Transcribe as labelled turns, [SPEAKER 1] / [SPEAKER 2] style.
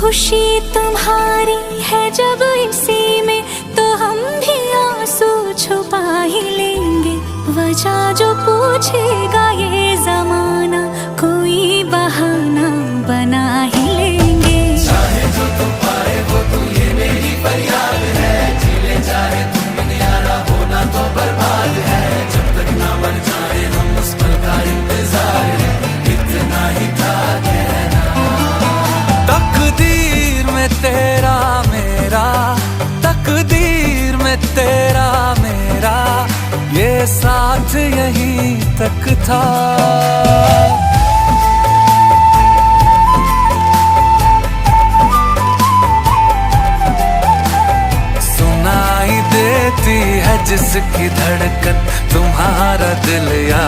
[SPEAKER 1] खुशी तुम्हारी है जब इसी में, तो हम भी आंसू छुपा ही लेंगे। वजह जो पूछेगा ये जमाना, कोई बहाना बना ही लेंगे।
[SPEAKER 2] चाहे जो तुम पाए वो तू, ये मेरी फरियाद है। जीले चाहे तुम दुनियारा, होना तो बर्बाद है। जब तक ना बन जाए हम, उस पल का इंतजार है। इतना ही था कहना। तकदीर में तेरा मेरा, तकदीर में तेरा मेरा, ये साथ यहीं तक था। सुनाई देती है जिसकी धड़कन, तुम्हारा दिल या